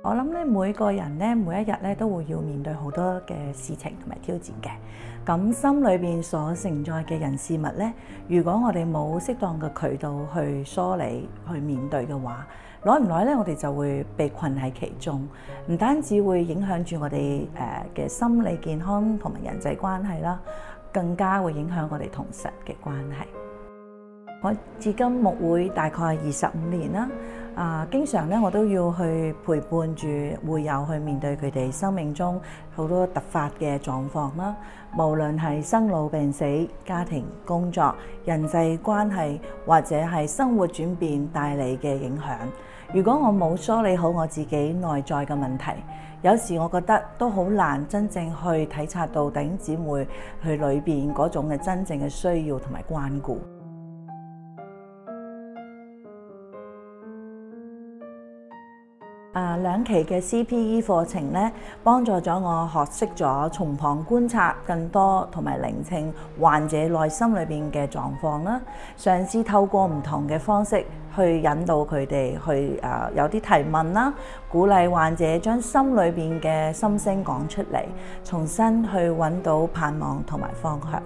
我諗咧，每個人咧，每一日咧都會要面對好多嘅事情同埋挑戰嘅。咁心裏邊所承載嘅人事物咧，如果我哋冇適當嘅渠道去梳理、去面對嘅話，耐唔耐咧，我哋就會被困喺其中，唔單止會影響住我哋嘅心理健康同埋人際關係啦，更加會影響我哋同神嘅關係。我至今牧會大概25年啦。經常咧我都要去陪伴住會友去面對佢哋生命中好多突發嘅狀況啦，無論係生老病死、家庭、工作、人際關係或者係生活轉變帶嚟嘅影響。如果我冇梳理好我自己內在嘅問題，有時我覺得都好難真正去體察到弟兄姊妹去裏邊嗰種嘅真正嘅需要同埋關顧。2期嘅 CPE 課程咧，幫助咗我學識咗從旁觀察更多，同埋聆聽患者內心裏邊嘅狀況啦。嘗試透過唔同嘅方式去引導佢哋去有啲提問啦，鼓勵患者將心裏邊嘅心聲講出嚟，重新去揾到盼望同埋方向。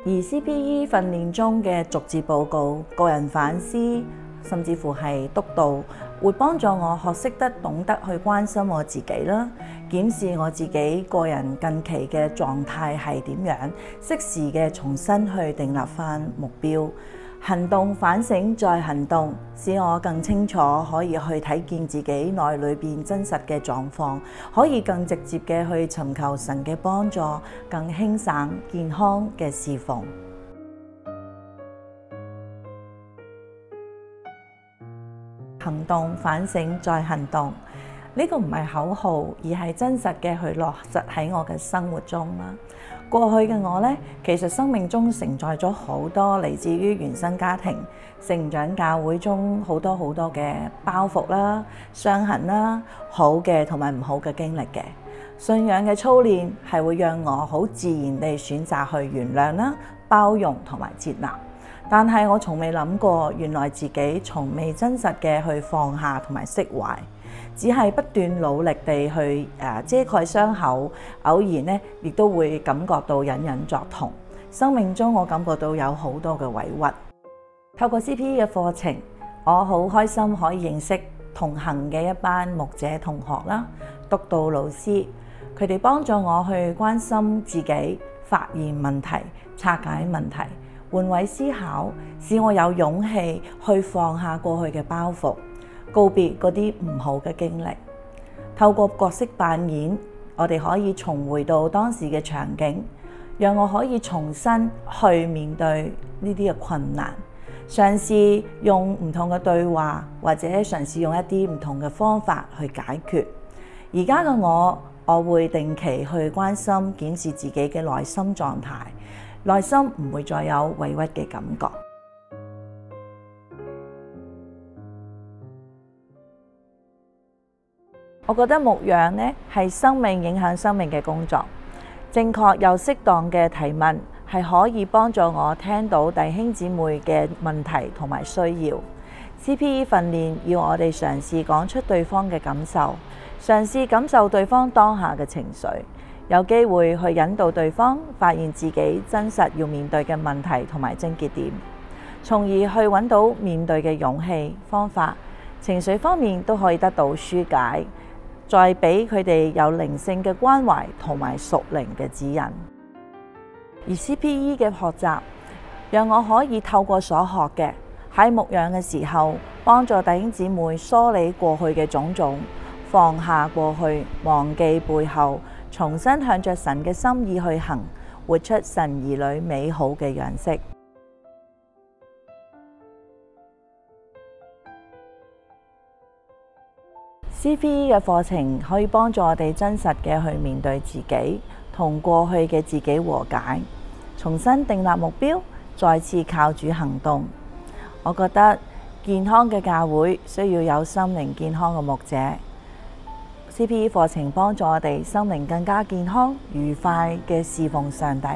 而 CPE 訓練中嘅逐字報告、個人反思，甚至乎係督導，會幫助我學識得懂得去關心我自己啦，檢視我自己個人近期嘅狀態係點樣，適時嘅重新去訂立返目標，行動反省再行動，使我更清楚可以去睇見自己內裏邊真實嘅狀況，可以更直接嘅去尋求神嘅幫助，更輕省健康嘅侍奉。行動反省再行動，呢個唔係口號，而係真實嘅去落實喺我嘅生活中啦。過去嘅我呢，其實生命中承載咗好多嚟自於原生家庭、成長教會中好多嘅包袱啦、傷痕啦，好嘅同埋唔好嘅經歷嘅。信仰嘅操練係會讓我好自然地選擇去原諒啦、包容同埋接納。但係我從未諗過，原來自己從未真實嘅去放下同埋釋懷，只係不斷努力地去遮蓋傷口，偶然呢亦都會感覺到隱隱作痛。生命中我感覺到有好多嘅委屈。透過 CPE 嘅課程，我好開心可以認識同行嘅一班牧者同學啦、督導老師，佢哋幫助我去關心自己、發現問題、拆解問題、換位思考，使我有勇氣去放下過去嘅包袱，告別嗰啲唔好嘅經歷。透過角色扮演，我哋可以重回到當時嘅場景，讓我可以重新去面對呢啲嘅困難，嘗試用唔同嘅對話，或者嘗試用一啲唔同嘅方法去解決。而家嘅我會定期去關心檢視自己嘅內心狀態，內心唔會再有委屈嘅感覺。我覺得牧養呢係生命影響生命嘅工作，正確又適當嘅提問係可以幫助我聽到弟兄姊妹嘅問題同埋需要。CPE 訓練要我哋嘗試講出對方嘅感受，嘗試感受對方當下嘅情緒，有機會去引導對方發現自己真實要面對嘅問題同埋症結點，從而去揾到面對嘅勇氣、方法，情緒方面都可以得到紓解，再俾佢哋有靈性嘅關懷同埋屬靈嘅指引。而 CPE 嘅學習，讓我可以透過所學嘅喺牧養嘅時候，幫助弟兄姊妹梳理過去嘅種種，放下過去，忘記背後，重新向着神嘅心意去行，活出神兒女美好嘅樣式。CPE 嘅課程可以幫助我哋真實嘅去面對自己，同過去嘅自己和解，重新訂立目標，再次靠主行動。我覺得健康嘅教會需要有心靈健康嘅牧者。CPE 課程幫助我哋心靈更加健康、愉快嘅侍奉上帝。